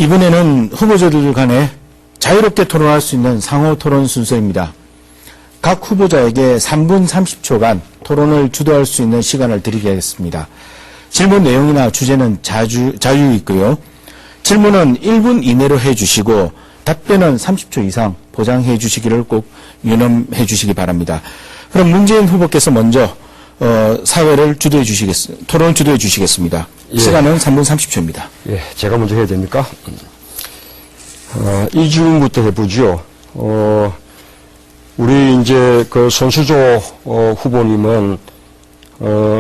이번에는 후보자들 간에 자유롭게 토론할 수 있는 상호 토론 순서입니다. 각 후보자에게 3분 30초간 토론을 주도할 수 있는 시간을 드리겠습니다. 질문 내용이나 주제는 자유 있고요. 질문은 1분 이내로 해주시고 답변은 30초 이상 보장해 주시기를 꼭 유념해 주시기 바랍니다. 그럼 문재인 후보께서 먼저 사회를 토론을 주도해 주시겠습니다. 예. 시간은 3분 30초입니다. 예, 제가 먼저 해야 됩니까? 이 질문부터 해보죠. 우리 이제 그 손수조 후보님은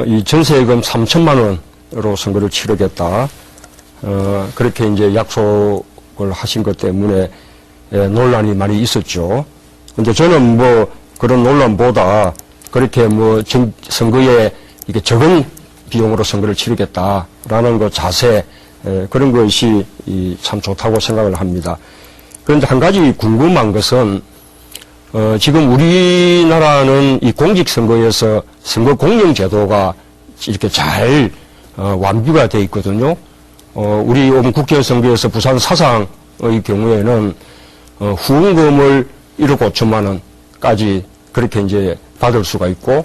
이 전세금 3천만 원으로 선거를 치르겠다. 그렇게 이제 약속을 하신 것 때문에 논란이 많이 있었죠. 근데 저는 뭐 그런 논란보다 그렇게 뭐 선거에 이게 적은 비용으로 선거를 치르겠다라는 그 자세, 그런 것이 참 좋다고 생각을 합니다. 그런데 한 가지 궁금한 것은 지금 우리나라는 이 공직선거에서 선거 공영 제도가 이렇게 잘 완비가 돼 있거든요. 우리 이번 국회선거에서 부산 사상의 경우에는 후원금을 1억 5천만 원까지 그렇게 이제 받을 수가 있고,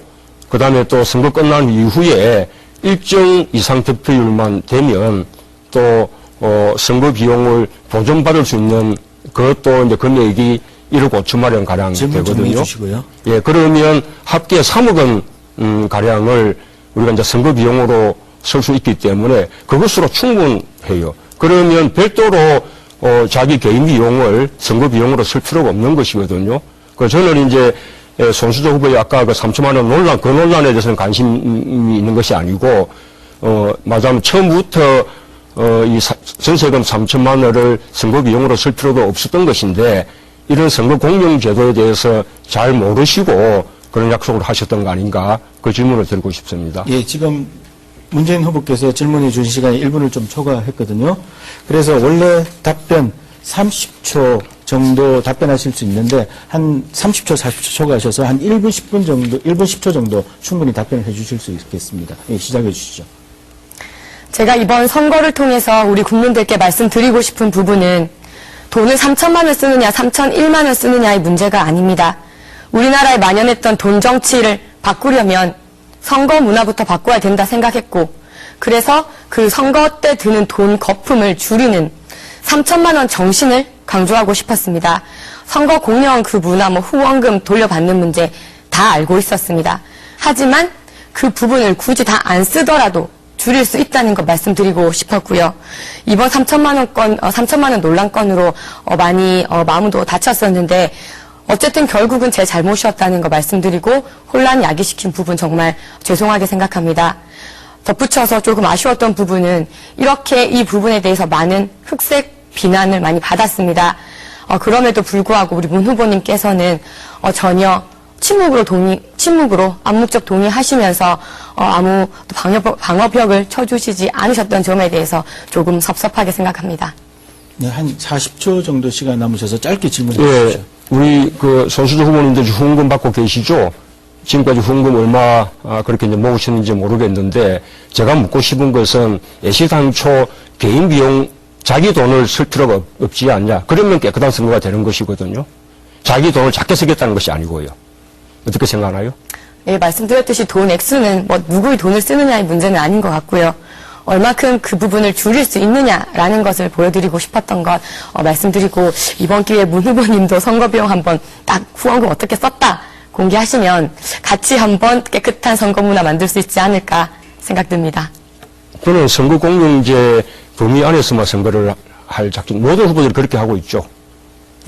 그 다음에 또 선거 끝난 이후에 일정 이상 득표율만 되면 또 선거 비용을 보전받을 수 있는 그것도 이제 금액이 1억 5천만 원 가량 되거든요. 예, 그러면 합계 3억 원 가량을 우리가 이제 선거 비용으로 쓸 수 있기 때문에 그것으로 충분해요. 그러면 별도로 자기 개인 비용을 선거 비용으로 쓸 필요가 없는 것이거든요. 그 저는 이제 손수조 후보의 아까 그 3천만 원 논란, 그 논란에 대해서는 관심이 있는 것이 아니고, 맞아면 처음부터 이 전세금 3천만 원을 선거 비용으로 쓸 필요도 없었던 것인데, 이런 선거 공영 제도에 대해서 잘 모르시고 그런 약속을 하셨던 거 아닌가, 그 질문을 드리고 싶습니다. 예, 지금 문재인 후보께서 질문해 주신 시간이 1분을 좀 초과했거든요. 그래서 원래 답변 30초 정도 답변하실 수 있는데 한 30초, 40초 초과하셔서 한 1분 10분 정도, 1분 10초 정도 충분히 답변을 해 주실 수 있겠습니다. 예, 시작해 주시죠. 제가 이번 선거를 통해서 우리 국민들께 말씀드리고 싶은 부분은 돈을 3천만 원 쓰느냐, 3,001만 원 쓰느냐의 문제가 아닙니다. 우리나라에 만연했던 돈 정치를 바꾸려면 선거 문화부터 바꿔야 된다 생각했고, 그래서 그 선거 때 드는 돈 거품을 줄이는 3천만 원 정신을 강조하고 싶었습니다. 선거 공영 그 문화, 후원금 돌려받는 문제 다 알고 있었습니다. 하지만 그 부분을 굳이 다 안 쓰더라도 줄일 수 있다는 거 말씀드리고 싶었고요. 이번 3천만 원 논란 건으로 많이 마음도 다쳤었는데 어쨌든 결국은 제 잘못이었다는 거 말씀드리고 혼란 야기시킨 부분 정말 죄송하게 생각합니다. 덧붙여서 조금 아쉬웠던 부분은 이렇게 이 부분에 대해서 많은 흑색 비난을 많이 받았습니다. 그럼에도 불구하고 우리 문 후보님께서는 전혀 침묵으로 암묵적 동의하시면서 아무 방어벽을 쳐주시지 않으셨던 점에 대해서 조금 섭섭하게 생각합니다. 네, 한 40초 정도 시간 남으셔서 짧게 질문해 주십시오. 예, 우리 그 손수조 후보님들 후원금 받고 계시죠? 지금까지 후원금 얼마 그렇게 이제 모으셨는지 모르겠는데, 제가 묻고 싶은 것은 애시당초 개인 비용 자기 돈을 쓸 필요가 없지 않냐. 그러면 깨끗한 선거가 되는 것이거든요. 자기 돈을 작게 쓰겠다는 것이 아니고요. 어떻게 생각하나요? 예, 말씀드렸듯이 돈 액수는 누구의 돈을 쓰느냐의 문제는 아닌 것 같고요. 얼마큼 그 부분을 줄일 수 있느냐라는 것을 보여드리고 싶었던 것 말씀드리고, 이번 기회에 문 후보님도 선거 비용 한번 딱 후원금 어떻게 썼다 공개하시면 같이 한번 깨끗한 선거 문화 만들 수 있지 않을까 생각됩니다. 저는 선거 공영제 범위 안에서만 선거를 할 작전, 모든 후보들이 그렇게 하고 있죠.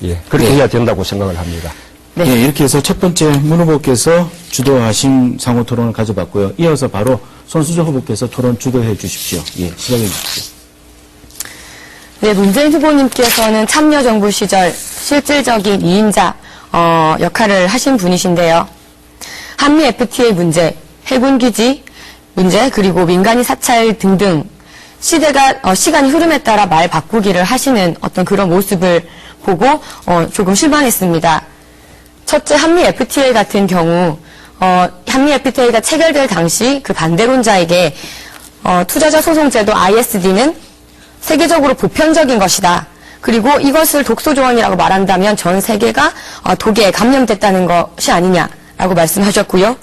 예, 그렇게 해야 된다고 생각을 합니다. 네. 예, 이렇게 해서 첫 번째 문 후보께서 주도하신 상호 토론을 가져봤고요. 이어서 바로 손수조 후보께서 토론 주도해 주십시오. 예, 시작해 주십시오. 네, 문재인 후보님께서는 참여정부 시절 실질적인 2인자 역할을 하신 분이신데요. 한미 FTA 문제, 해군기지 문제, 그리고 민간인 사찰 등등 시간이 흐름에 따라 말 바꾸기를 하시는 어떤 그런 모습을 보고 조금 실망했습니다. 첫째, 한미 FTA 같은 경우 한미 FTA가 체결될 당시 그 반대론자에게 투자자 소송제도 ISD는 세계적으로 보편적인 것이다. 그리고 이것을 독소 조항이라고 말한다면 전 세계가 독에 감염됐다는 것이 아니냐라고 말씀하셨고요.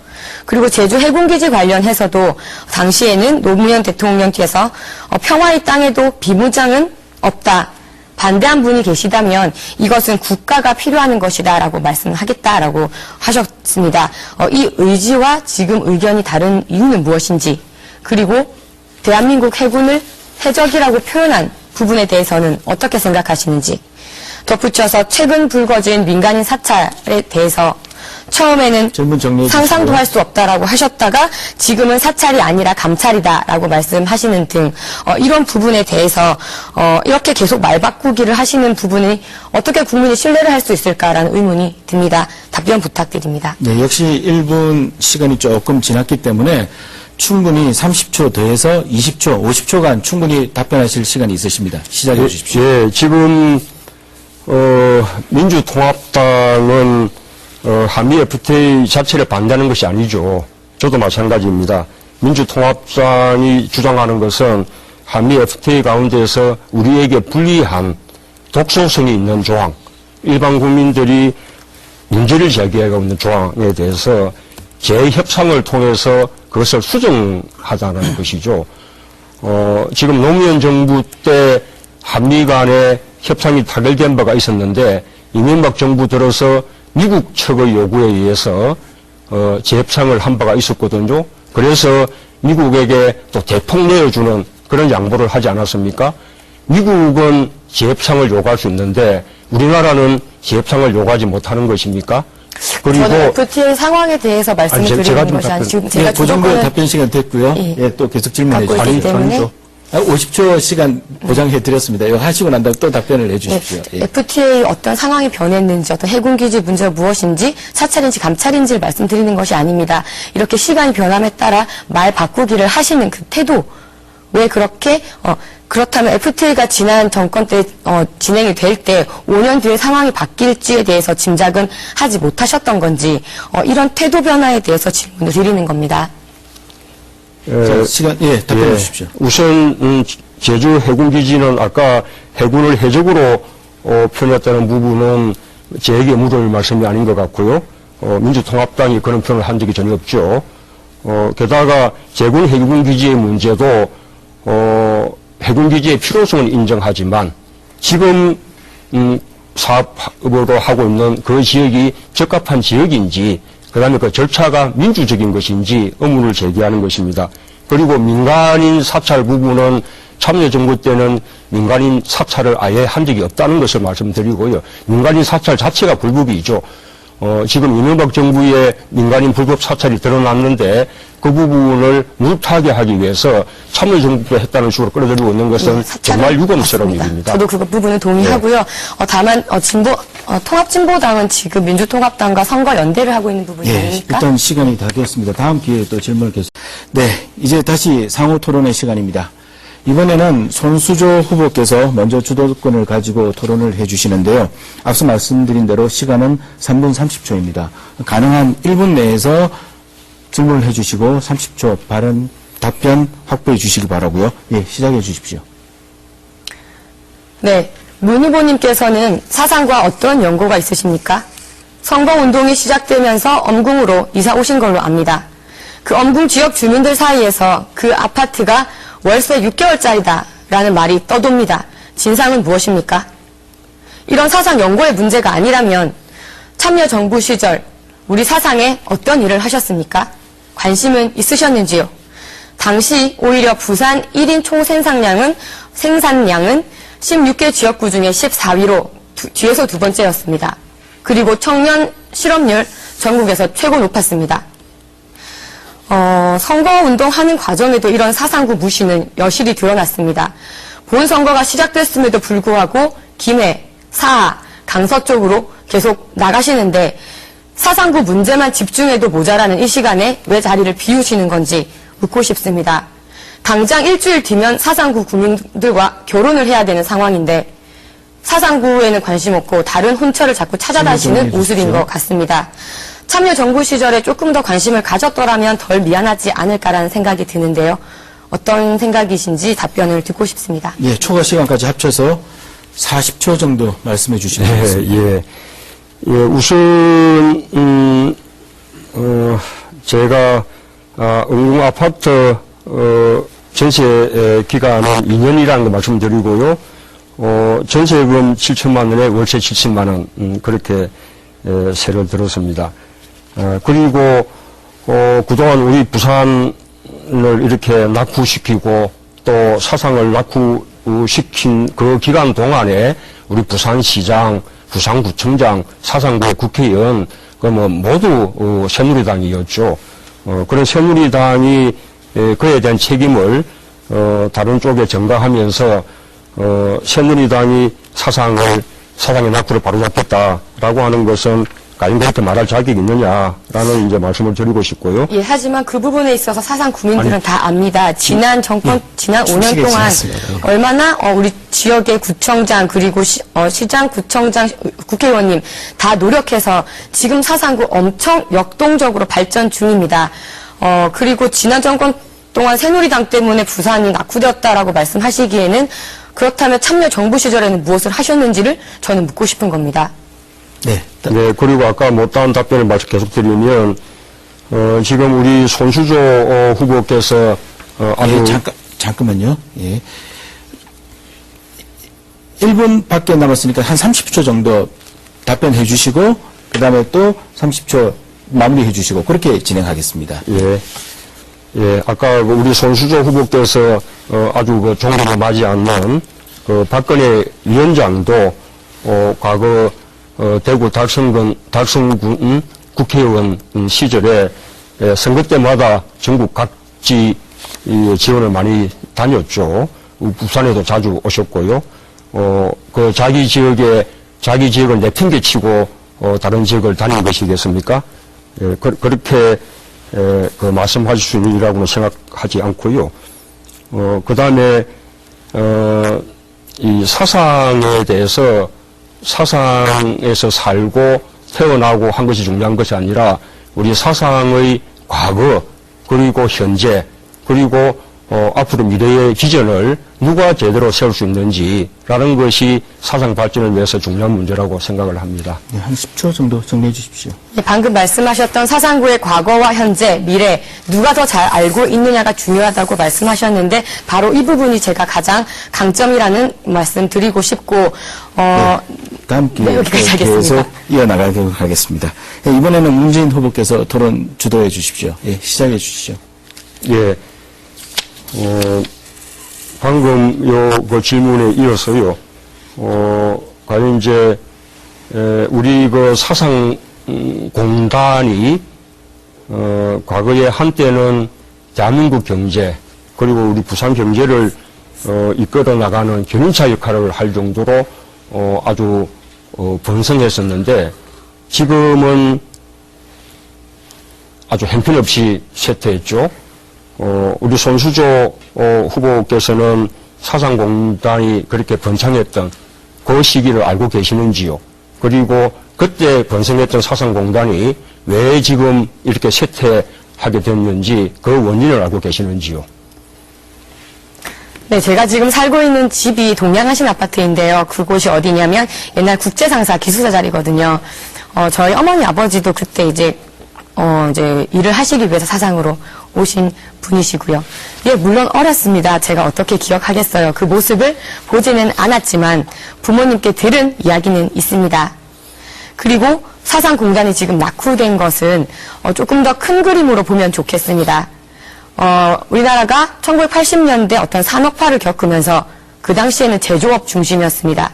그리고 제주 해군기지 관련해서도 당시에는 노무현 대통령께서 평화의 땅에도 비무장은 없다. 반대한 분이 계시다면 이것은 국가가 필요하는 것이다라고 말씀하겠다라고 하셨습니다. 이 의지와 지금 의견이 다른 이유는 무엇인지, 그리고 대한민국 해군을 해적이라고 표현한 부분에 대해서는 어떻게 생각하시는지, 덧붙여서 최근 불거진 민간인 사찰에 대해서 처음에는 질문 정리해 상상도 주시고요. 할 수 없다라고 하셨다가 지금은 사찰이 아니라 감찰이다라고 말씀하시는 등 이런 부분에 대해서 이렇게 계속 말 바꾸기를 하시는 부분이 어떻게 국민이 신뢰를 할 수 있을까라는 의문이 듭니다. 답변 부탁드립니다. 네, 역시 1분 시간이 조금 지났기 때문에 충분히 30초 더해서 20초, 50초간 충분히 답변하실 시간이 있으십니다. 시작해 주십시오. 예, 지금 민주통합당은 한미 FTA 자체를 반대하는 것이 아니죠. 저도 마찬가지입니다. 민주통합당이 주장하는 것은 한미 FTA 가운데서 우리에게 불리한 독소성이 있는 조항, 일반 국민들이 문제를 제기하고 있는 조항에 대해서 재협상을 통해서 그것을 수정하자는 것이죠. 지금 노무현 정부 때 한미 간의 협상이 타결된 바가 있었는데 이명박 정부 들어서 미국 측의 요구에 의해서 재협상을 한 바가 있었거든요. 그래서 미국에게 또 대폭 내어주는 그런 양보를 하지 않았습니까? 미국은 재협상을 요구할 수 있는데 우리나라는 재협상을 요구하지 못하는 것입니까? 그리고 저는 FTA 상황에 대해서 말씀을 제가 드리는 좀 것이 아니고 지금 네, 제가 그 정도의 주도권을 답변 시간 됐고요. 예. 예, 또 계속 질문해 갖고 있기 주십시오. 때문에 50초 시간 보장해 드렸습니다. 이거 하시고 난 다음에 또 답변을 해 주십시오. 네, 예. FTA 어떤 상황이 변했는지, 어떤 해군기지 문제가 무엇인지, 사찰인지 감찰인지를 말씀드리는 것이 아닙니다. 이렇게 시간이 변함에 따라 말 바꾸기를 하시는 그 태도, 왜 그렇게 그렇다면 FTA가 지난 정권 때 진행이 될 때 5년 뒤에 상황이 바뀔지에 대해서 짐작은 하지 못하셨던 건지 이런 태도 변화에 대해서 질문을 드리는 겁니다. 자, 시간, 예, 답변해 주십시오. 우선 제주 해군기지는 아까 해군을 해적으로 표현했다는 부분은 제에게 물을 말씀이 아닌 것 같고요. 민주통합당이 그런 표현을 한 적이 전혀 없죠. 게다가 제군 해군기지의 문제도 해군기지의 필요성은 인정하지만 지금 사업으로 하고 있는 그 지역이 적합한 지역인지, 그 다음에 그 절차가 민주적인 것인지 의문을 제기하는 것입니다. 그리고 민간인 사찰 부분은 참여정부 때는 민간인 사찰을 아예 한 적이 없다는 것을 말씀드리고요. 민간인 사찰 자체가 불법이죠. 지금 이명박 정부의 민간인 불법 사찰이 드러났는데 그 부분을 무릅타게 하기 위해서 참여정부가 했다는 식으로 끌어들이고 있는 것은 정말 유감스러운 맞습니다. 일입니다. 저도 그 부분은 동의하고요. 다만 통합진보당은 지금 민주통합당과 선거 연대를 하고 있는 부분이 예, 아닙니까? 일단 시간이 다 되었습니다. 다음 기회에 또 질문을 계속. 네, 이제 다시 상호 토론의 시간입니다. 이번에는 손수조 후보께서 먼저 주도권을 가지고 토론을 해주시는데요. 앞서 말씀드린 대로 시간은 3분 30초입니다. 가능한 1분 내에서 질문을 해주시고 30초 발언, 답변 확보해 주시기 바라고요. 예, 시작해 주십시오. 네, 문 후보님께서는 사상과 어떤 연고가 있으십니까? 선거운동이 시작되면서 엄궁으로 이사 오신 걸로 압니다. 그 엄궁 지역 주민들 사이에서 그 아파트가 월세 6개월짜리다라는 말이 떠돕니다. 진상은 무엇입니까? 이런 사상 연고의 문제가 아니라면 참여정부 시절 우리 사상에 어떤 일을 하셨습니까? 관심은 있으셨는지요? 당시 오히려 부산 1인 총생산량은 16개 지역구 중에 14위로 뒤에서 두 번째였습니다. 그리고 청년 실업률 전국에서 최고 높았습니다. 선거운동 하는 과정에도 이런 사상구 무시는 여실히 드러났습니다. 본선거가 시작됐음에도 불구하고 김해, 사하, 강서 쪽으로 계속 나가시는데 사상구 문제만 집중해도 모자라는 이 시간에 왜 자리를 비우시는 건지 묻고 싶습니다. 당장 일주일 뒤면 사상구 구민들과 결혼을 해야 되는 상황인데 사상구에는 관심 없고 다른 혼처를 자꾸 찾아다니시는 모습인 것 같습니다. 참여정부 시절에 조금 더 관심을 가졌더라면 덜 미안하지 않을까라는 생각이 드는데요. 어떤 생각이신지 답변을 듣고 싶습니다. 예, 초과 시간까지 합쳐서 40초 정도 말씀해 주시면 되겠습니다. 예, 우선, 제가, 응궁 아파트, 전세 기간은 2년이라는 거 말씀드리고요. 전세금 7천만 원에 월세 70만 원, 그렇게, 세를 들었습니다. 그리고, 그동안 우리 부산을 이렇게 낙후시키고 또 사상을 낙후시킨 그 기간 동안에 우리 부산시장, 부산구청장, 사상구의 국회의원, 모두 새누리당이었죠. 그런 새누리당이 그에 대한 책임을 다른 쪽에 전가하면서 새누리당이 사상의 낙후를 바로잡겠다라고 하는 것은 가인들한테 말할 자격이 있느냐라는 이제 말씀을 드리고 싶고요. 예, 하지만 그 부분에 있어서 사상 국민들은 다 압니다. 지난 정권, 지난 5년 동안 얼마나 우리 지역의 구청장 그리고 시장, 구청장, 국회의원님 다 노력해서 지금 사상구 엄청 역동적으로 발전 중입니다. 그리고 지난 정권 동안 새누리당 때문에 부산이 낙후되었다라고 말씀하시기에는 그렇다면 참여 정부 시절에는 무엇을 하셨는지를 저는 묻고 싶은 겁니다. 네. 네, 그리고 아까 못다한 답변을 계속 드리면, 지금 우리 손수조 후보께서, 아주. 잠깐만요. 예. 1분밖에 남았으니까 한 30초 정도 답변해 주시고, 그 다음에 또 30초 마무리해 주시고, 그렇게 진행하겠습니다. 예. 예, 아까 우리 손수조 후보께서, 아주 종로를 맞지 않는, 박근혜 위원장도, 과거, 대구 달성군 국회의원 시절에 선거 때마다 전국 각지 지원을 많이 다녔죠. 부산에도 자주 오셨고요. 자기 지역을 내팽개치고 다른 지역을 다닌 것이겠습니까? 예, 그렇게 말씀하실 수 있는 일이라고는 생각하지 않고요. 그 다음에 이 사상에 대해서 사상에서 살고 태어나고 한 것이 중요한 것이 아니라 우리 사상의 과거 그리고 현재 그리고 앞으로 미래의 비전을 누가 제대로 세울 수 있는지라는 것이 사상 발전을 위해서 중요한 문제라고 생각을 합니다. 네, 한 10초 정도 정리해 주십시오. 네, 방금 말씀하셨던 사상구의 과거와 현재, 미래 누가 더 잘 알고 있느냐가 중요하다고 말씀하셨는데 바로 이 부분이 제가 가장 강점이라는 말씀 드리고 싶고 다음 기회에 여기까지 하겠습니다. 계속 이어나가도록 하겠습니다. 예, 이번에는 문재인 후보께서 토론 주도해 주십시오. 예, 시작해 주시죠. 예. 방금 그 질문에 이어서요, 과연 이제, 우리 그 사상공단이, 과거에 한때는 대한민국 경제, 그리고 우리 부산 경제를, 이끌어 나가는 견인차 역할을 할 정도로, 아주, 번성했었는데, 지금은 아주 형편없이 쇠퇴했죠. 우리 손수조 후보께서는 사상공단이 그렇게 번창했던 그 시기를 알고 계시는지요? 그리고 그때 번성했던 사상공단이 왜 지금 이렇게 쇠퇴하게 됐는지 그 원인을 알고 계시는지요? 네, 제가 지금 살고 있는 집이 동양하신 아파트인데요. 그곳이 어디냐면 옛날 국제상사 기숙사 자리거든요. 저희 어머니 아버지도 그때 이제 일을 하시기 위해서 사상으로 오신 분이시고요. 예, 물론 어렸습니다. 제가 어떻게 기억하겠어요. 그 모습을 보지는 않았지만 부모님께 들은 이야기는 있습니다. 그리고 사상공단이 지금 낙후된 것은 조금 더 큰 그림으로 보면 좋겠습니다. 우리나라가 1980년대 어떤 산업화를 겪으면서 그 당시에는 제조업 중심이었습니다.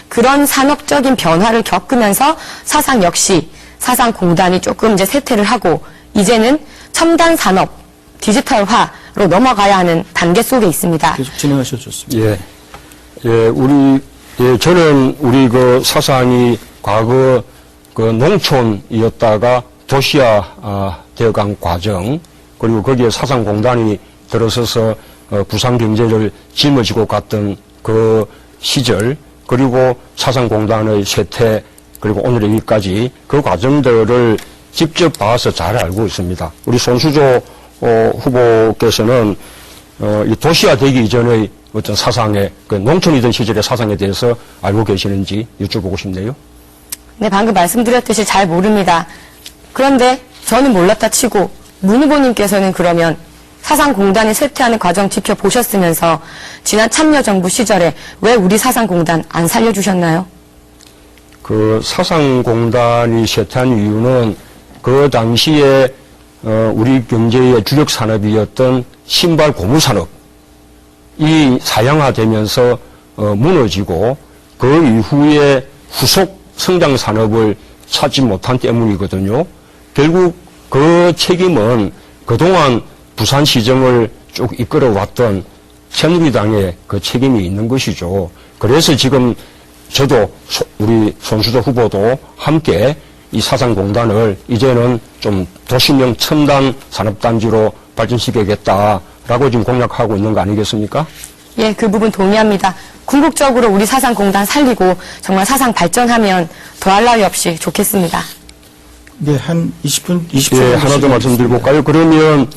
그런 산업적인 변화를 겪으면서 사상 역시 사상공단이 조금 이제 쇠퇴를 하고 이제는 첨단 산업, 디지털화로 넘어가야 하는 단계 속에 있습니다. 계속 진행하셔도 좋습니다. 예. 저는 우리 그 사상이 과거 그 농촌이었다가 도시화 되어간 과정, 그리고 거기에 사상공단이 들어서서 부산 경제를 짊어지고 갔던 그 시절, 그리고 사상공단의 쇠퇴, 그리고 오늘 여기까지 그 과정들을 직접 봐서 잘 알고 있습니다. 우리 손수조 후보께서는 이 도시화 되기 이전의 어떤 사상에, 그 농촌이던 시절의 사상에 대해서 알고 계시는지 여쭤보고 싶네요. 네, 방금 말씀드렸듯이 잘 모릅니다. 그런데 저는 몰랐다 치고 문 후보님께서는 그러면 사상공단이 쇠퇴하는 과정 지켜보셨으면서 지난 참여정부 시절에 왜 우리 사상공단 안 살려주셨나요? 그 사상공단이 쇠퇴한 이유는 그 당시에 우리 경제의 주력 산업이었던 신발 고무산업이 사양화되면서 무너지고 그 이후에 후속 성장 산업을 찾지 못한 때문이거든요. 결국 그 책임은 그동안 부산시정을 쭉 이끌어왔던 새누리당의 그 책임이 있는 것이죠. 그래서 지금 저도 우리 손수조 후보도 함께 이 사상공단을 이제는 좀 도시명 첨단 산업단지로 발전시켜야겠다라고 지금 공약하고 있는 거 아니겠습니까? 예, 그 부분 동의합니다. 궁극적으로 우리 사상공단 살리고 정말 사상 발전하면 더할 나위 없이 좋겠습니다. 네, 한 20초. 예, 하나 더 말씀드리고 가요. 그러면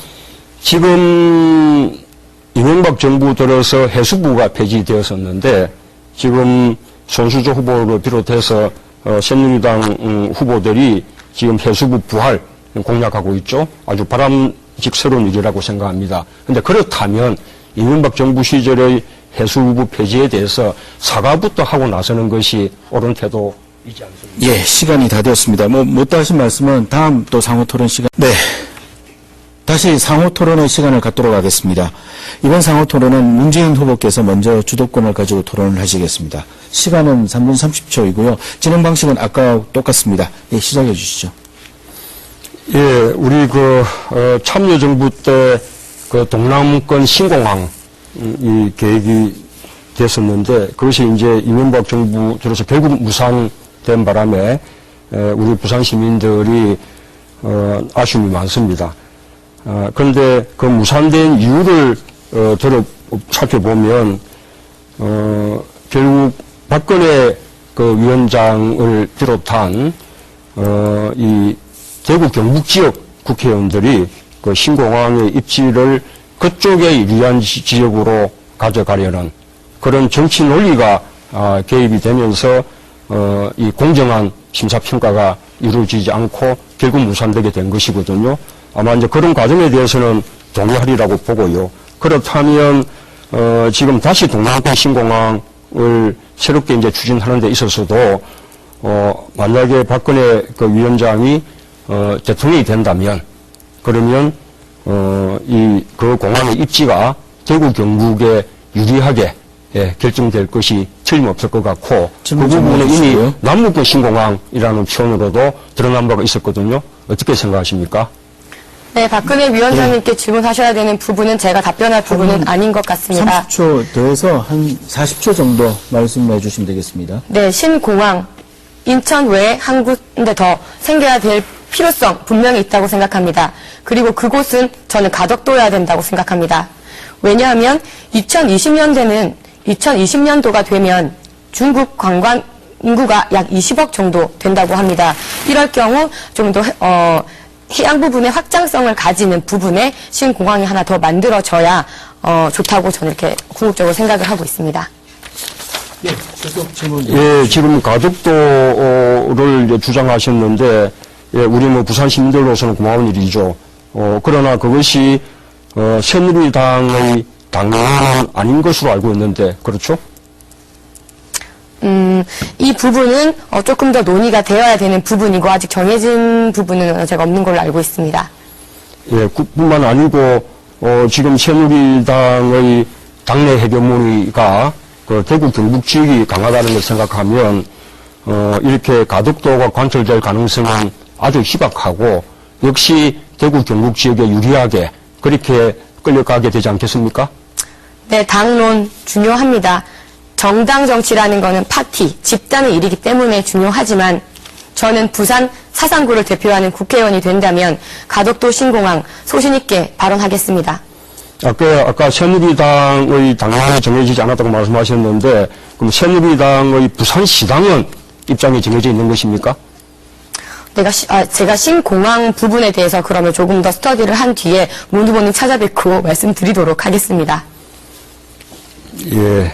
지금 이명박 정부 들어서 해수부가 폐지되었었는데 지금 손수조 후보를 비롯해서 새누리당 후보들이 지금 해수부 부활 공약하고 있죠. 아주 바람직스러운 일이라고 생각합니다. 그런데 그렇다면 이명박 정부 시절의 해수부 폐지에 대해서 사과부터 하고 나서는 것이 옳은 태도이지 않습니까? 예, 시간이 다 되었습니다. 못다 하신 말씀은 다음 또 상호 토론 시간. 네. 다시 상호 토론의 시간을 갖도록 하겠습니다. 이번 상호 토론은 문재인 후보께서 먼저 주도권을 가지고 토론을 하시겠습니다. 시간은 3분 30초이고요. 진행 방식은 아까와 똑같습니다. 예, 시작해 주시죠. 예, 우리 참여정부 때 그 동남권 신공항 이 계획이 됐었는데 그것이 이제 이명박 정부 들어서 결국 무산된 바람에 우리 부산 시민들이 아쉬움이 많습니다. 그런데 그 무산된 이유를 살펴보면 결국 박근혜 그 위원장을 비롯한 이 대구 경북 지역 국회의원들이 그 신공항의 입지를 그쪽에 유리한 지역으로 가져가려는 그런 정치 논리가 개입이 되면서 이 공정한 심사평가가 이루어지지 않고 결국 무산되게 된 것이거든요. 아마 이제 그런 과정에 대해서는 동의하리라고 보고요. 그렇다면 지금 다시 동남권 신공항을 새롭게 이제 추진하는 데 있어서도 만약에 박근혜 그 위원장이 대통령이 된다면 그러면 그 공항의 입지가 대구 경북에 유리하게 결정될 것이 틀림없을 것 같고 그 부분은 이미 남북권 신공항이라는 표현으로도 드러난 바가 있었거든요. 어떻게 생각하십니까? 네, 박근혜 위원장님께 질문하셔야 되는 부분은 제가 답변할 부분은 아닌 것 같습니다. 30초 더해서 한 40초 정도 말씀해 주시면 되겠습니다. 네, 신공항, 인천 외에 한 군데 더 생겨야 될 필요성 분명히 있다고 생각합니다. 그리고 그곳은 저는 가덕도여야 된다고 생각합니다. 왜냐하면 2020년도가 되면 중국 관광 인구가 약 20억 정도 된다고 합니다. 이럴 경우 좀 더 해양 부분의 확장성을 가지는 부분에 신공항이 하나 더 만들어져야 좋다고 저는 이렇게 궁극적으로 생각을 하고 있습니다. 예, 계속 질문. 예, 지금 가덕도를 이제 주장하셨는데 예, 우리 부산 시민들로서는 고마운 일이죠. 그러나 그것이 새누리당의 당론은 아닌 것으로 알고 있는데 그렇죠? 이 부분은 조금 더 논의가 되어야 되는 부분이고 아직 정해진 부분은 제가 없는 걸로 알고 있습니다. 예, 그뿐만 아니고 지금 새누리당의 당내 해결문의가 그 대구 경북 지역이 강하다는 걸 생각하면 이렇게 가덕도가 관철될 가능성은 아주 희박하고 역시 대구 경북 지역에 유리하게 그렇게 끌려가게 되지 않겠습니까? 네, 당론 중요합니다. 정당 정치라는 거는 파티, 집단의 일이기 때문에 중요하지만 저는 부산 사상구를 대표하는 국회의원이 된다면 가덕도 신공항 소신 있게 발언하겠습니다. 아까 새누리당의 당론이 정해지지 않았다고 말씀하셨는데 그럼 새누리당의 부산시당은 입장이 정해져 있는 것입니까? 제가 신공항 부분에 대해서 그러면 조금 더 스터디를 한 뒤에 문 후보님 찾아뵙고 말씀드리도록 하겠습니다. 예.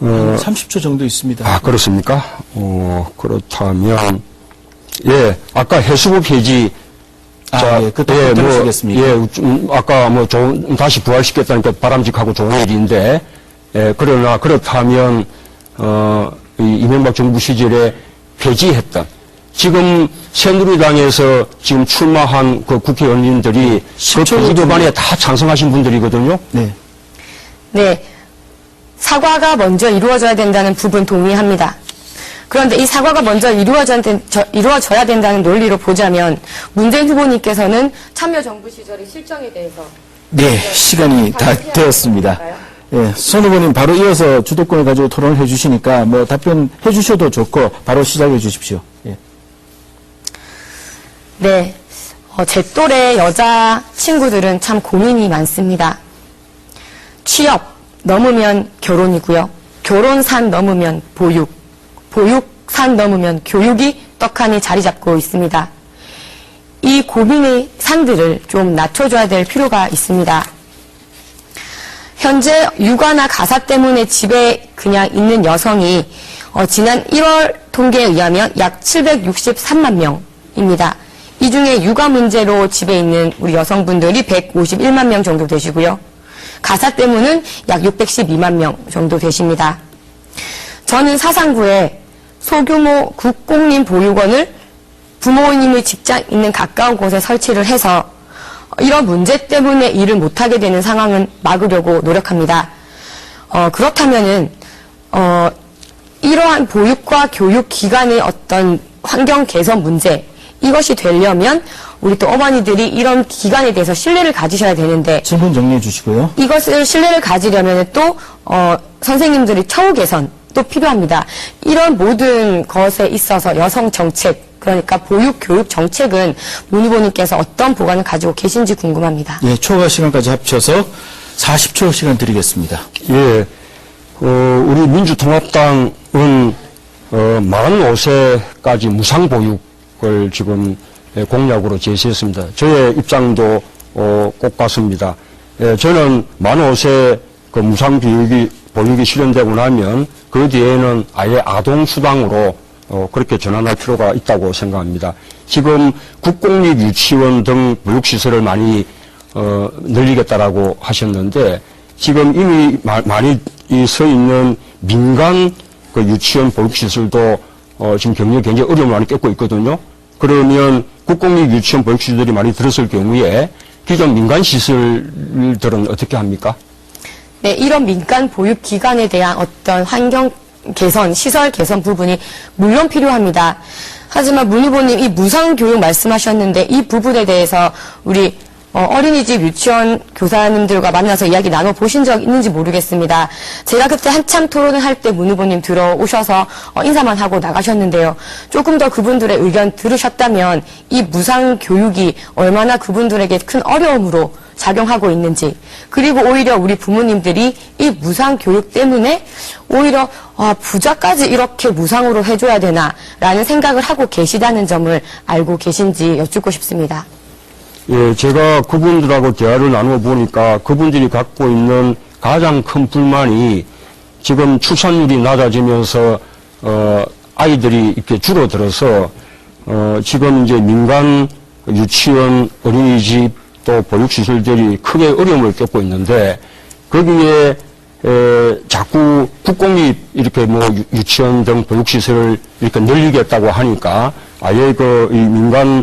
30초 정도 있습니다. 아, 그렇습니까? 그렇다면, 예, 아까 해수부 폐지. 예, 그때 들으시겠습니까? 아까 다시 부활시켰다니까 바람직하고 좋은 일인데, 예, 그러나 그렇다면, 이명박 정부 시절에 폐지했던, 지금 새누리당에서 지금 출마한 그 국회의원님들이 그 폐지 법안에 다 찬성하신 분들이거든요. 네. 네. 사과가 먼저 이루어져야 된다는 부분 동의합니다. 그런데 이 사과가 먼저 이루어져야 된다는 논리로 보자면 문재인 후보님께서는 참여정부 시절의 실정에 대해서 네, 시간이 다 되었습니다. 예, 손 후보님 바로 이어서 주도권을 가지고 토론을 해주시니까 뭐 답변해 주셔도 좋고 바로 시작해 주십시오. 예. 네. 제 또래 여자 친구들은 참 고민이 많습니다. 취업 넘으면 결혼이고요. 결혼산 넘으면 보육, 보육산 넘으면 교육이 떡하니 자리 잡고 있습니다. 이 고민의 산들을 좀 낮춰줘야 될 필요가 있습니다. 현재 육아나 가사 때문에 집에 그냥 있는 여성이 지난 1월 통계에 의하면 약 763만 명입니다. 이 중에 육아 문제로 집에 있는 우리 여성분들이 151만 명 정도 되시고요. 가사 때문은 약 612만 명 정도 되십니다. 저는 사상구에 소규모 국공립 보육원을 부모님의 직장 있는 가까운 곳에 설치를 해서 이런 문제 때문에 일을 못하게 되는 상황은 막으려고 노력합니다. 그렇다면은 이러한 보육과 교육 기관의 어떤 환경 개선 문제 이것이 되려면 우리 또 어머니들이 이런 기관에 대해서 신뢰를 가지셔야 되는데 질문 정리해 주시고요. 이것을 신뢰를 가지려면 또 선생님들의 처우 개선 또 필요합니다. 이런 모든 것에 있어서 여성 정책 그러니까 보육 교육 정책은 문 후보님께서 어떤 보관을 가지고 계신지 궁금합니다. 예, 초과 시간까지 합쳐서 40초 시간 드리겠습니다. 예, 우리 민주통합당은 45세까지 무상보육을 지금 공약으로 제시했습니다. 저의 입장도 꼭 같습니다. 예, 저는 45세 그 무상보육이 실현되고 나면 그 뒤에는 아예 아동수당으로 그렇게 전환할 필요가 있다고 생각합니다. 지금 국공립 유치원 등 보육시설을 많이 늘리겠다라고 하셨는데 지금 이미 많이 서 있는 민간 그 유치원 보육시설도 지금 경영에 굉장히 어려움을 많이 겪고 있거든요. 그러면 국공립 유치원 보육시설들이 많이 들었을 경우에 기존 민간 시설들은 어떻게 합니까? 네, 이런 민간 보육기관에 대한 어떤 환경 개선, 시설 개선 부분이 물론 필요합니다. 하지만 문 후보님 이 무상교육 말씀하셨는데 이 부분에 대해서 우리 어린이집 유치원 교사님들과 만나서 이야기 나눠보신 적 있는지 모르겠습니다. 제가 그때 한참 토론을 할 때 문 후보님 들어오셔서 인사만 하고 나가셨는데요. 조금 더 그분들의 의견 들으셨다면 이 무상교육이 얼마나 그분들에게 큰 어려움으로 작용하고 있는지 그리고 오히려 우리 부모님들이 이 무상교육 때문에 오히려 부자까지 이렇게 무상으로 해줘야 되나라는 생각을 하고 계시다는 점을 알고 계신지 여쭙고 싶습니다. 예, 제가 그분들하고 대화를 나누어 보니까 그분들이 갖고 있는 가장 큰 불만이 지금 출산율이 낮아지면서 아이들이 이렇게 줄어들어서 지금 이제 민간 유치원, 어린이집 또 보육시설들이 크게 어려움을 겪고 있는데 거기에 자꾸 국공립 이렇게 뭐 유치원 등 보육시설을 이렇게 늘리겠다고 하니까 아예 이 민간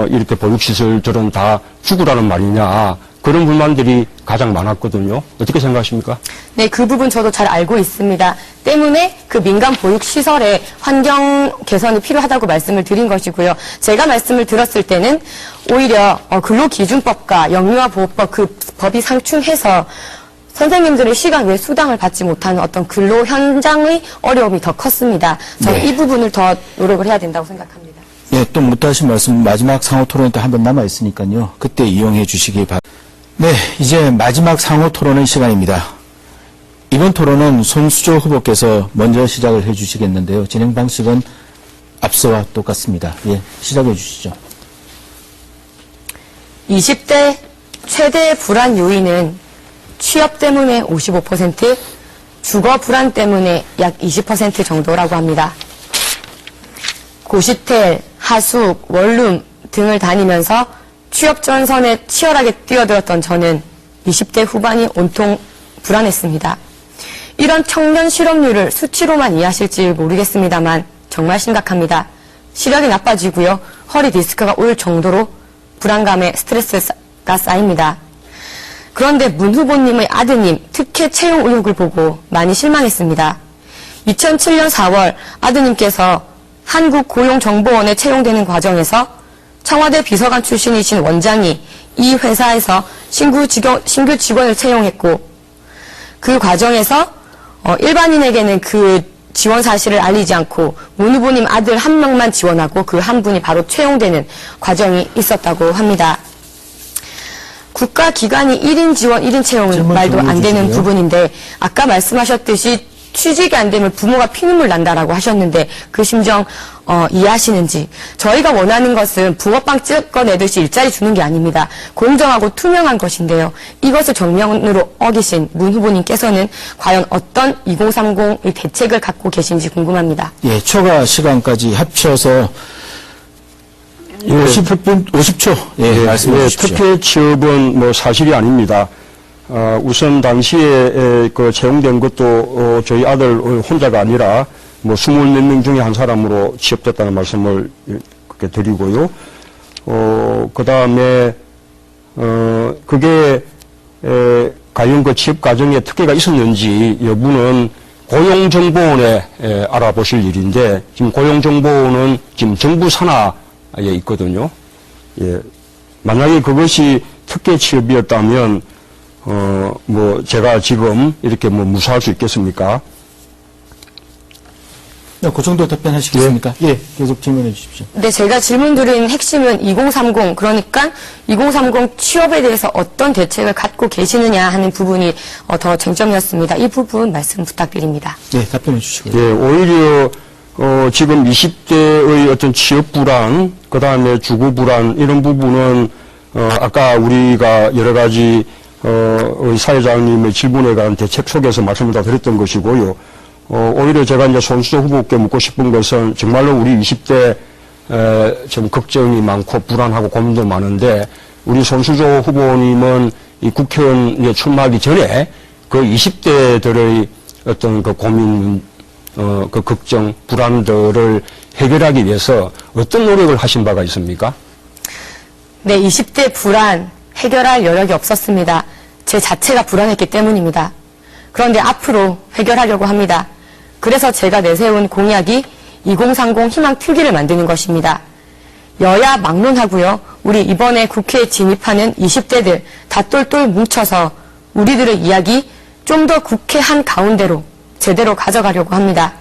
이렇게 보육시설들은 다 죽으라는 말이냐 그런 불만들이 가장 많았거든요. 어떻게 생각하십니까? 네, 그 부분 저도 잘 알고 있습니다. 때문에 그 민간 보육시설의 환경 개선이 필요하다고 말씀을 드린 것이고요. 제가 말씀을 들었을 때는 오히려 근로기준법과 영유아보호법 그 법이 상충해서 선생님들의 시간 외 수당을 받지 못하는 어떤 근로 현장의 어려움이 더 컸습니다. 저는 네. 이 부분을 더 노력을 해야 된다고 생각합니다. 예, 또 못하신 말씀 마지막 상호 토론 때 한 번 남아 있으니까요. 그때 이용해 주시기 바랍니다. 네, 이제 마지막 상호 토론의 시간입니다. 이번 토론은 손수조 후보께서 먼저 시작을 해 주시겠는데요. 진행 방식은 앞서와 똑같습니다. 예, 시작해 주시죠. 20대 최대 불안 요인은 취업 때문에 55%, 주거 불안 때문에 약 20% 정도라고 합니다. 고시텔, 하숙, 원룸 등을 다니면서 취업 전선에 치열하게 뛰어들었던 저는 20대 후반이 온통 불안했습니다. 이런 청년 실업률을 수치로만 이해하실지 모르겠습니다만 정말 심각합니다. 시력이 나빠지고요. 허리 디스크가 올 정도로 불안감에 스트레스가 쌓입니다. 그런데 문 후보님의 아드님 특혜 채용 의혹을 보고 많이 실망했습니다. 2007년 4월 아드님께서 한국고용정보원에 채용되는 과정에서 청와대 비서관 출신이신 원장이 이 회사에서 신규 직원을 채용했고 그 과정에서 일반인에게는 그 지원 사실을 알리지 않고 문 후보님 아들 한 명만 지원하고 그 한 분이 바로 채용되는 과정이 있었다고 합니다. 국가기관이 1인 지원, 1인 채용은 말도 안 되는 부분인데 아까 말씀하셨듯이 취직이 안 되면 부모가 피눈물 난다라고 하셨는데 그 심정 이해하시는지. 저희가 원하는 것은 붕어빵 찍어내듯이 일자리 주는 게 아닙니다. 공정하고 투명한 것인데요. 이것을 정면으로 어기신 문 후보님께서는 과연 어떤 2030의 대책을 갖고 계신지 궁금합니다. 예, 초과 시간까지 합쳐서 50초 말씀해 주십시오. 특혜 취업은 뭐 사실이 아닙니다. 우선 당시에 그 채용된 것도 저희 아들 혼자가 아니라 뭐 20몇 명 중에 한 사람으로 취업됐다는 말씀을 그렇게 드리고요. 그 다음에 그게 과연 그 취업 과정에 특혜가 있었는지 여부는 고용정보원에 알아보실 일인데 지금 고용정보원은 지금 정부 산하에 있거든요. 예. 만약에 그것이 특혜 취업이었다면 뭐 제가 지금 이렇게 뭐 무사할 수 있겠습니까? 그 정도 답변하시겠습니까? 예, 계속 질문해 주십시오. 네, 제가 질문 드린 핵심은 2030, 그러니까 2030 취업에 대해서 어떤 대책을 갖고 계시느냐 하는 부분이 더 쟁점이었습니다. 이 부분 말씀 부탁드립니다. 예, 답변해 주시고요. 예, 오히려 지금 20대의 어떤 취업 불안, 그 다음에 주거 불안 이런 부분은 아까 우리가 여러 가지 사회자님의 질문에 관한 대책 속에서 말씀을 다 드렸던 것이고요. 오히려 제가 이제 손수조 후보께 묻고 싶은 것은 정말로 우리 20대 좀 걱정이 많고 불안하고 고민도 많은데 우리 손수조 후보님은 이 국회의원에 출마하기 전에 그 20대들의 어떤 그 고민, 그 걱정, 불안들을 해결하기 위해서 어떤 노력을 하신 바가 있습니까? 네, 20대 불안 해결할 여력이 없었습니다. 제 자체가 불안했기 때문입니다. 그런데 앞으로 해결하려고 합니다. 그래서 제가 내세운 공약이 2030 희망 특위를 만드는 것입니다. 여야 막론하고요. 우리 이번에 국회에 진입하는 20대들 다 똘똘 뭉쳐서 우리들의 이야기 좀 더 국회 한 가운데로 제대로 가져가려고 합니다.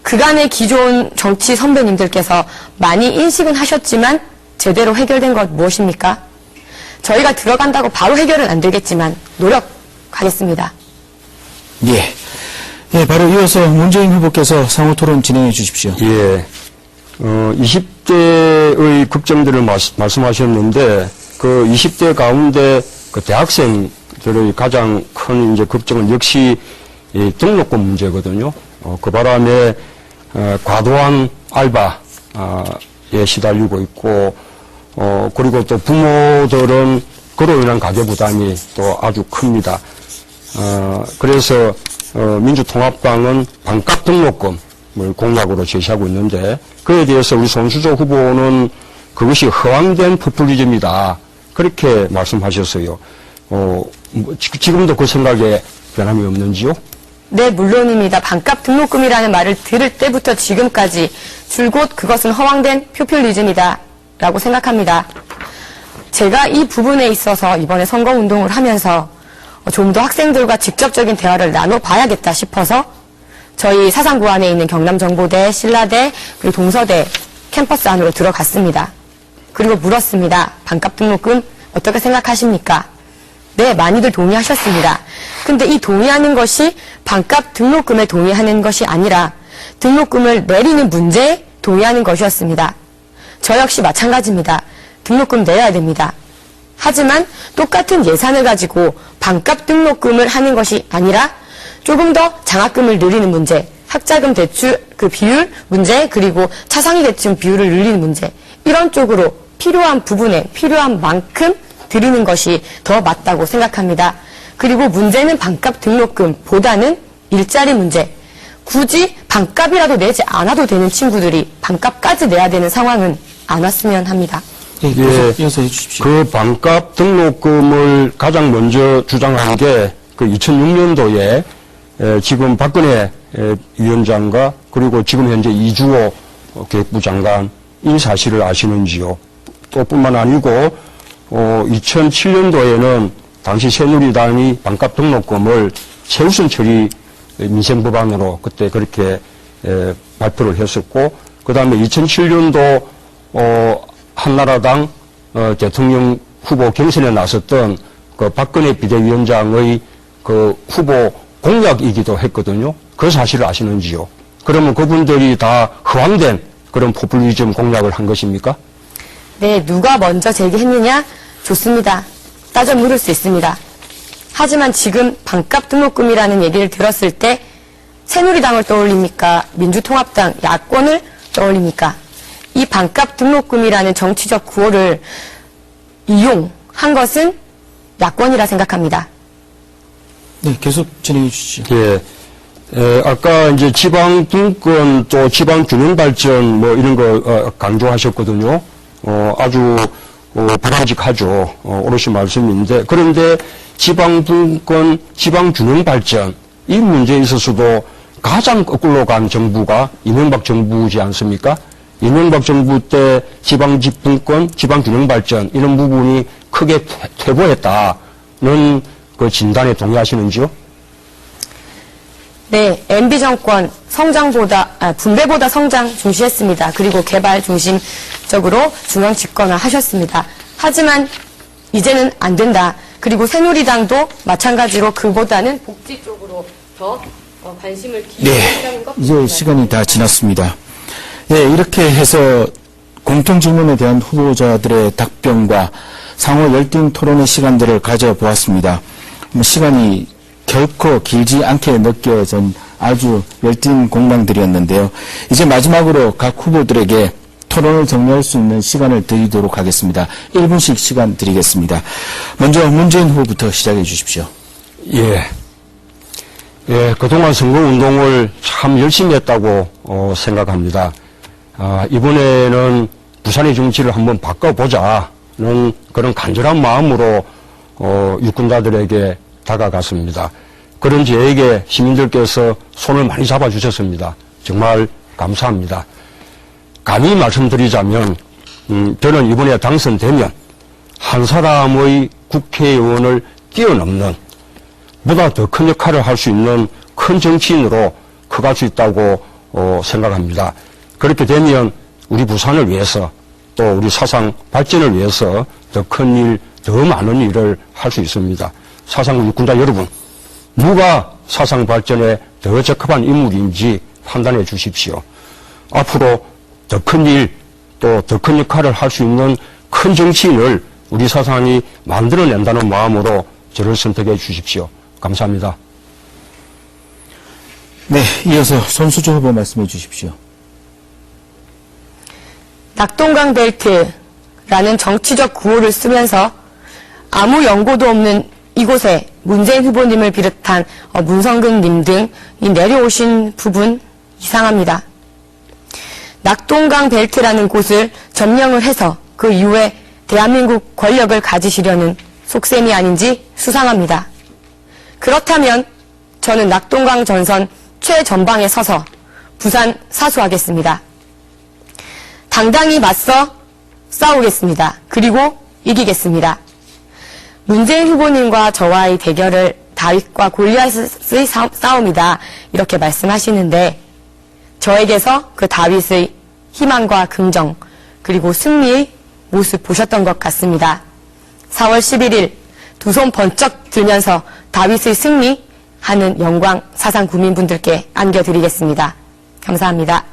그간의 기존 정치 선배님들께서 많이 인식은 하셨지만 제대로 해결된 것 무엇입니까? 저희가 들어간다고 바로 해결은 안 되겠지만 노력하겠습니다. 예. 예, 바로 이어서 문재인 후보께서 상호 토론 진행해 주십시오. 예. 20대의 걱정들을 말씀하셨는데 그 20대 가운데 그 대학생들의 가장 큰 이제 걱정은 역시 이 등록금 문제거든요. 그 바람에 과도한 알바에 시달리고 있고 그리고 또 부모들은 그로 인한 가계 부담이 또 아주 큽니다. 그래서 민주통합당은 반값 등록금을 공약으로 제시하고 있는데 그에 대해서 우리 손수조 후보는 그것이 허황된 포퓰리즘이다. 그렇게 말씀하셨어요. 지금도 그 생각에 변함이 없는지요? 네, 물론입니다. 반값 등록금이라는 말을 들을 때부터 지금까지 줄곧 그것은 허황된 포퓰리즘이다 라고 생각합니다. 제가 이 부분에 있어서 이번에 선거운동을 하면서 좀 더 학생들과 직접적인 대화를 나눠봐야겠다 싶어서 저희 사상구 안에 있는 경남정보대, 신라대, 그리고 동서대 캠퍼스 안으로 들어갔습니다. 그리고 물었습니다. 반값 등록금 어떻게 생각하십니까? 네, 많이들 동의하셨습니다. 근데 이 동의하는 것이 반값 등록금에 동의하는 것이 아니라 등록금을 내리는 문제에 동의하는 것이었습니다. 저 역시 마찬가지입니다. 등록금 내야 됩니다. 하지만 똑같은 예산을 가지고 반값 등록금을 하는 것이 아니라 조금 더 장학금을 늘리는 문제, 학자금 대출 그 비율 문제, 그리고 차상위 계층 비율을 늘리는 문제, 이런 쪽으로 필요한 부분에 필요한 만큼 드리는 것이 더 맞다고 생각합니다. 그리고 문제는 반값 등록금보다는 일자리 문제. 굳이 반값이라도 내지 않아도 되는 친구들이 반값까지 내야 되는 상황은 안 왔으면 합니다. 네, 계속 이어서 해주십시오. 그 반값 등록금을 가장 먼저 주장한 게 그 2006년도에 지금 박근혜 위원장과 그리고 지금 현재 이주호 교육부 장관인 사실을 아시는지요? 또 뿐만 아니고 2007년도에는 당시 새누리당이 반값 등록금을 최우선 처리 민생법안으로 그때 그렇게 발표를 했었고, 그 다음에 2007년도 한나라당 대통령 후보 경선에 나섰던 그 박근혜 비대위원장의 그 후보 공약이기도 했거든요. 그 사실을 아시는지요? 그러면 그분들이 다 허황된 그런 포퓰리즘 공약을 한 것입니까? 네, 누가 먼저 제기했느냐? 좋습니다. 따져 물을 수 있습니다. 하지만 지금 반값 등록금이라는 얘기를 들었을 때 새누리당을 떠올립니까? 민주통합당, 야권을 떠올립니까? 이 반값 등록금이라는 정치적 구호를 이용한 것은 야권이라 생각합니다. 네, 계속 진행해 주시죠. 예. 아까 이제 지방 분권 또 지방 균형 발전 뭐 이런 거 강조하셨거든요. 아주 바람직하죠. 오롯이 말씀인데, 그런데 지방 분권, 지방 균형 발전 이 문제에 있어서도 가장 거꾸로 간 정부가 이명박 정부지 않습니까? 이명박 정부 때 지방 분권, 지방 균형 발전 이런 부분이 크게 퇴보했다는 그 진단에 동의하시는지요? 네, MB 정권 분배보다 성장 중시했습니다. 그리고 개발 중심적으로 중앙 집권화 하셨습니다. 하지만 이제는 안 된다. 그리고 새누리당도 마찬가지로 그보다는 복지 쪽으로 더 관심을 기울이는 것. 이제 시간이 다 지났습니다. 예, 이렇게 해서 공통질문에 대한 후보자들의 답변과 상호 열띤 토론의 시간들을 가져보았습니다. 시간이 결코 길지 않게 느껴진 아주 열띤 공방들이었는데요. 이제 마지막으로 각 후보들에게 토론을 정리할 수 있는 시간을 드리도록 하겠습니다. 1분씩 시간 드리겠습니다. 먼저 문재인 후보부터 시작해 주십시오. 예. 예, 그동안 선거운동을 참 열심히 했다고 생각합니다. 이번에는 부산의 정치를 한번 바꿔보자는 그런 간절한 마음으로 유권자들에게 다가갔습니다. 그런 저에게 시민들께서 손을 많이 잡아주셨습니다. 정말 감사합니다. 감히 말씀드리자면 저는 이번에 당선되면 한 사람의 국회의원을 뛰어넘는 보다 더 큰 역할을 할 수 있는 큰 정치인으로 커갈 수 있다고 생각합니다. 그렇게 되면 우리 부산을 위해서 또 우리 사상 발전을 위해서 더 큰 일, 더 많은 일을 할 수 있습니다. 사상 유권자 여러분, 누가 사상 발전에 더 적합한 인물인지 판단해 주십시오. 앞으로 더 큰 일, 또 더 큰 역할을 할 수 있는 큰 정치인을 우리 사상이 만들어낸다는 마음으로 저를 선택해 주십시오. 감사합니다. 네, 이어서 손수조 후보 말씀해 주십시오. 낙동강 벨트라는 정치적 구호를 쓰면서 아무 연고도 없는 이곳에 문재인 후보님을 비롯한 문성근 님 등이 내려오신 부분 이상합니다. 낙동강 벨트라는 곳을 점령을 해서 그 이후에 대한민국 권력을 가지시려는 속셈이 아닌지 수상합니다. 그렇다면 저는 낙동강 전선 최전방에 서서 부산 사수하겠습니다. 당당히 맞서 싸우겠습니다. 그리고 이기겠습니다. 문재인 후보님과 저와의 대결을 다윗과 골리앗의 싸움이다 이렇게 말씀하시는데 저에게서 그 다윗의 희망과 긍정 그리고 승리의 모습 보셨던 것 같습니다. 4월 11일 두 손 번쩍 들면서 다윗의 승리하는 영광 사상 국민분들께 안겨드리겠습니다. 감사합니다.